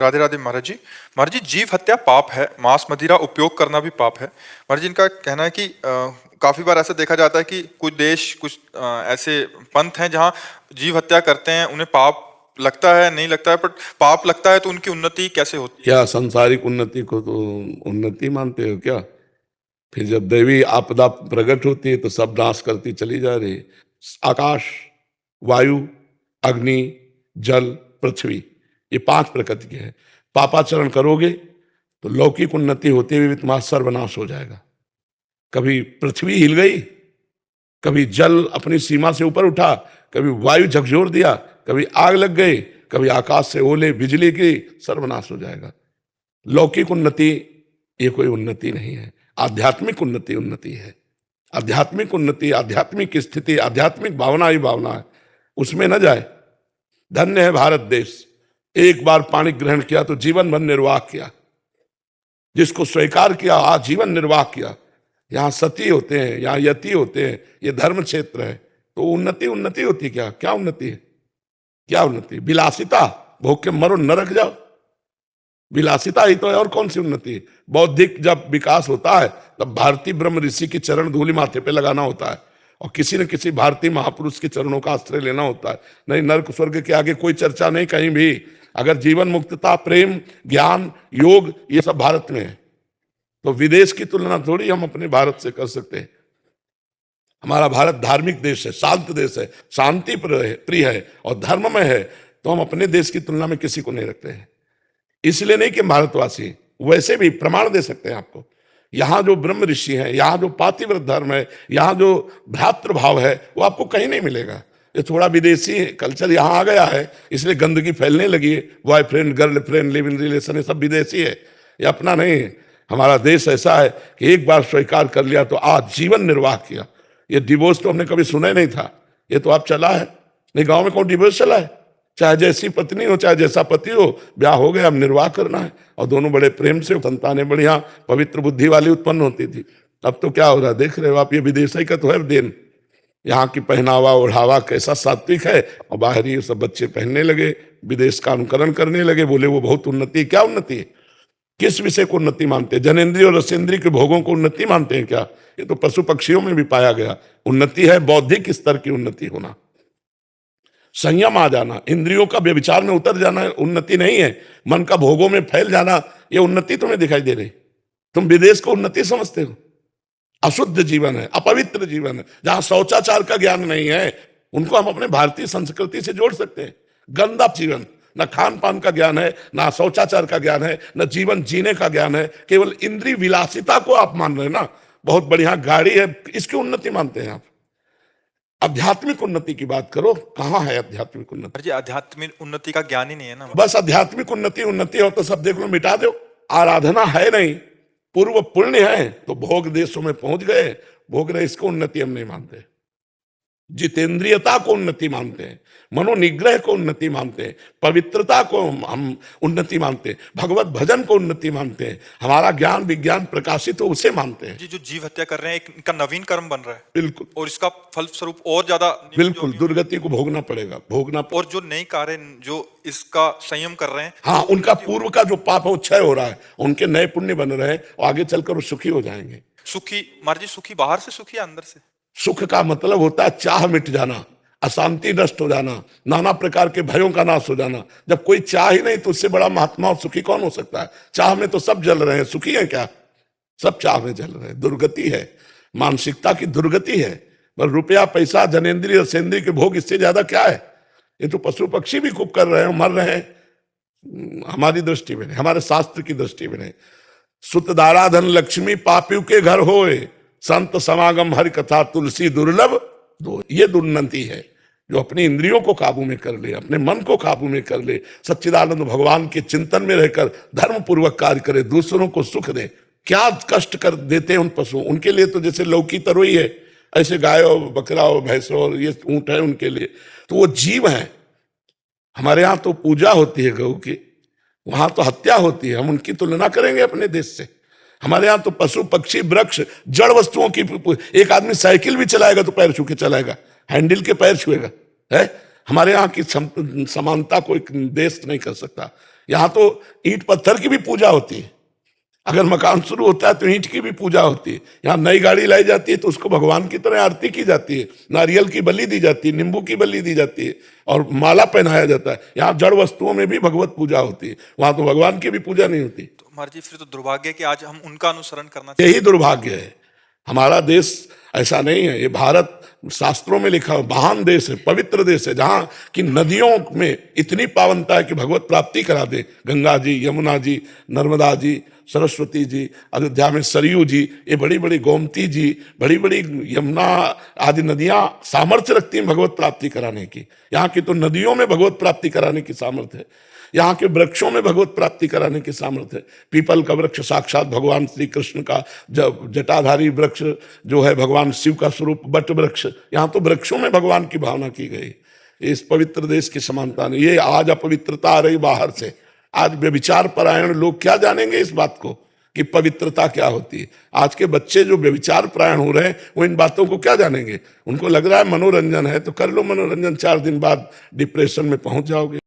राधे राधे महाराज जी। महाराज जी, जीव हत्या पाप है, मांस मदिरा उपयोग करना भी पाप है। महाराज जी, इनका कहना है कि काफी बार ऐसा देखा जाता है कि कुछ देश, कुछ ऐसे पंथ हैं जहां जीव हत्या करते हैं, उन्हें पाप लगता है, नहीं लगता है, पर पाप लगता है तो उनकी उन्नति कैसे होती है? क्या सांसारिक उन्नति को तो उन्नति मानते हो क्या? फिर जब दैवी आपदा प्रकट होती है तो सब नाश करती चली जा रही है। आकाश, वायु, अग्नि, जल, पृथ्वी, ये 5 प्रकृति के हैं। पापाचरण करोगे तो लौकिक उन्नति होते हुए भी तुम्हारा सर्वनाश हो जाएगा। कभी पृथ्वी हिल गई, कभी जल अपनी सीमा से ऊपर उठा, कभी वायु झकझोर दिया, कभी आग लग गई, कभी आकाश से ओले बिजली की, सर्वनाश हो जाएगा। लौकिक उन्नति ये कोई उन्नति नहीं है। आध्यात्मिक उन्नति उन्नति है। आध्यात्मिक उन्नति, आध्यात्मिक स्थिति, आध्यात्मिक भावना ही भावना है, उसमें न जाए। धन्य है भारत देश, एक बार पानी ग्रहण किया तो जीवन भर निर्वाह किया, जिसको स्वीकार किया आजीवन निर्वाह किया। यहाँ सती होते हैं, यहाँ यति होते हैं, ये धर्म क्षेत्र है, तो उन्नति उन्नति होती क्या? क्या उन्नति है? क्या उन्नति? विलासिता, भोग के मरो नरक जाओ, विलासिता ही तो है, और कौन सी उन्नति है? बौद्धिक जब विकास होता है तब भारतीय ब्रह्म ऋषि की चरण धूलि माथे पे लगाना होता है, और किसी न किसी भारतीय महापुरुष के चरणों का आश्रय लेना होता है। नहीं, नरक स्वर्ग के आगे कोई चर्चा नहीं कहीं भी। अगर जीवन मुक्तता, प्रेम, ज्ञान, योग, ये सब भारत में है, तो विदेश की तुलना थोड़ी हम अपने भारत से कर सकते हैं। हमारा भारत धार्मिक देश है, शांत देश है, शांति प्रिय है और धर्म में है, तो हम अपने देश की तुलना में किसी को नहीं रखते हैं। इसलिए नहीं कि भारतवासी, वैसे भी प्रमाण दे सकते हैं आपको। यहाँ जो ब्रह्म ऋषि हैं, यहाँ जो पातिव्रत धर्म है, यहाँ जो भ्रातृभाव है, वो आपको कहीं नहीं मिलेगा। ये थोड़ा विदेशी कल्चर यहाँ आ गया है, इसलिए गंदगी फैलने लगी है। Boyfriend, girlfriend, live in relation, ये सब विदेशी है, ये अपना नहीं है। हमारा देश ऐसा है कि एक बार स्वीकार कर लिया तो आजीवन निर्वाह किया। ये डिवोर्स तो हमने कभी सुना ही नहीं था, ये तो आप चला है। नहीं, गाँव में कौन डिवोर्स चला है? चाहे जैसी पत्नी हो, चाहे जैसा पति हो, ब्याह हो गया, अब निर्वाह करना है, और दोनों बड़े प्रेम से, संतानें बढ़िया पवित्र बुद्धि वाली उत्पन्न होती थी। अब तो क्या हो रहा है, देख रहे हो आप, ये विदेशी का तो है देन। यहाँ की पहनावा ओढ़ावा कैसा सात्विक है, और बाहरी सब बच्चे पहनने लगे, विदेश का अनुकरण करने लगे, बोले वो बहुत उन्नति। क्या उन्नति है? किस विषय को उन्नति मानते हैं? जनेन्द्रिय और रसेंद्रिय के भोगों को उन्नति मानते हैं क्या? ये तो पशु पक्षियों में भी पाया गया। उन्नति है बौद्धिक स्तर की उन्नति होना, संयम आ जाना, इंद्रियों का व्यभिचार में उतर जाना उन्नति नहीं है। मन का भोगों में फैल जाना, ये उन्नति तुम्हें दिखाई दे रही। तुम विदेश को उन्नति समझते हो? अशुद्ध जीवन है, अपवित्र जीवन है, जहां शौचाचार का ज्ञान नहीं है, उनको हम अपने भारतीय संस्कृति से जोड़ सकते हैं। गंदा जीवन, न खान पान का ज्ञान है, न शौचाचार का ज्ञान है, न जीवन जीने का ज्ञान है, केवल इंद्रिय विलासिता को आप मान रहे हैं ना। बहुत बढ़िया गाड़ी है, इसकी उन्नति मानते हैं आप। आध्यात्मिक उन्नति की बात करो, कहाँ है आध्यात्मिक उन्नति? जी, आध्यात्मिक उन्नति का ज्ञान ही नहीं है ना। बस आध्यात्मिक उन्नति उन्नति हो तो सब देख लो, मिटा दो। आराधना है नहीं, पूर्व पुण्य है, तो भोग देशों में पहुंच गए, भोग रहे, इसको उन्नति हम नहीं मानते। जितेंद्रियता को उन्नति मानते हैं, मनोनिग्रह को उन्नति मानते हैं, पवित्रता को हम उन्नति मानते हैं, भगवत भजन को उन्नति मानते हैं, हमारा ज्ञान विज्ञान प्रकाशित हो उसे मानते हैं। जी, जो जीव हत्या कर रहे हैं, एक इनका नवीन कर्म बन रहा है। बिल्कुल, और इसका फल स्वरूप और ज्यादा बिल्कुल दुर्गति को भोगना पड़ेगा, और जो नए कार्य जो इसका संयम कर रहे हैं, हाँ, उनका पूर्व का जो पाप है वो क्षय हो रहा है, उनके नए पुण्य बन रहे हैं, और आगे चलकर वो सुखी हो जाएंगे। सुखी महाराज जी, सुखी बाहर से सुखी या अंदर से? सुख का मतलब होता है चाह मिट जाना, अशांति नष्ट हो जाना, नाना प्रकार के भयों का नाश हो जाना। जब कोई चाह ही नहीं तो उससे बड़ा महात्मा और सुखी कौन हो सकता है? चाह में तो सब जल रहे हैं, सुखी है क्या? सब चाह में जल रहे हैं। दुर्गति है, मानसिकता की दुर्गति है। पर रुपया पैसा जनेन्द्रिय और सेंद्रिय के भोग, इससे ज्यादा क्या है? ये तो पशु पक्षी भी खूब कर रहे हैं, मर रहे हैं। हमारी दृष्टि में नहीं, हमारे शास्त्र की दृष्टि में नहीं। सुत दाराधन लक्ष्मी पापियों के घर होए, संत समागम हरि कथा तुलसी दुर्लभ दो। ये दुर्नति है, जो अपनी इंद्रियों को काबू में कर ले, अपने मन को काबू में कर ले, सच्चिदानंद भगवान के चिंतन में रहकर धर्म पूर्वक कार्य करे, दूसरों को सुख दे। क्या कष्ट कर देते हैं उन पशुओं, उनके लिए तो जैसे लौकी तरोई है, ऐसे गाय और बकरा और भैंस और ये ऊंट है उनके लिए, तो वो जीव है। हमारे यहाँ तो पूजा होती है गौ की, वहां तो हत्या होती है। हम उनकी तुलना करेंगे अपने देश से? हमारे यहाँ तो पशु पक्षी वृक्ष जड़ वस्तुओं की, एक आदमी साइकिल भी चलाएगा तो पैर छू के चलाएगा, हैंडल के पैर छुएगा है। हमारे यहाँ की समानता कोई देश नहीं कर सकता। यहाँ तो ईंट पत्थर की भी पूजा होती है। अगर मकान शुरू होता है तो ईंट की भी पूजा होती है। यहाँ नई गाड़ी लाई जाती है तो उसको भगवान की तरह आरती की जाती है, नारियल की बलि दी जाती है, नींबू की बलि दी जाती है और माला पहनाया जाता है। यहाँ जड़ वस्तुओं में भी भगवत पूजा होती है, वहां तो भगवान की भी पूजा नहीं होती। तो महाराज जी फिर तो दुर्भाग्य है कि आज हम उनका अनुसरण करना चाहिए। यही दुर्भाग्य है। हमारा देश ऐसा नहीं है। ये भारत शास्त्रों में लिखा है महान देश है, पवित्र देश है, जहां की नदियों में इतनी पावनता है कि भगवत प्राप्ति करा दे। गंगा जी, यमुना जी, नर्मदा जी, सरस्वती जी, अयोध्या में सरयू जी, ये बड़ी बड़ी गोमती जी, बड़ी बड़ी यमुना आदि नदियां सामर्थ्य रखती हैं भगवत प्राप्ति कराने की। यहाँ की तो नदियों में भगवत प्राप्ति कराने की सामर्थ्य है। यहाँ के वृक्षों में भगवत प्राप्ति कराने की सामर्थ्य है। पीपल का वृक्ष साक्षात भगवान श्री कृष्ण का जटाधारी वृक्ष जो है भगवान शिव का स्वरूप बट वृक्ष, यहाँ तो वृक्षों में भगवान की भावना की गई। इस पवित्र देश की समानता नहीं। ये आज अपवित्रता आ रही बाहर से। आज व्यभिचार परायण लोग क्या जानेंगे इस बात को कि पवित्रता क्या होती है। आज के बच्चे जो व्यभिचार परायण हो रहे हैं वो इन बातों को क्या जानेंगे। उनको लग रहा है मनोरंजन है तो कर लो मनोरंजन, 4 दिन बाद डिप्रेशन में पहुंच जाओगे।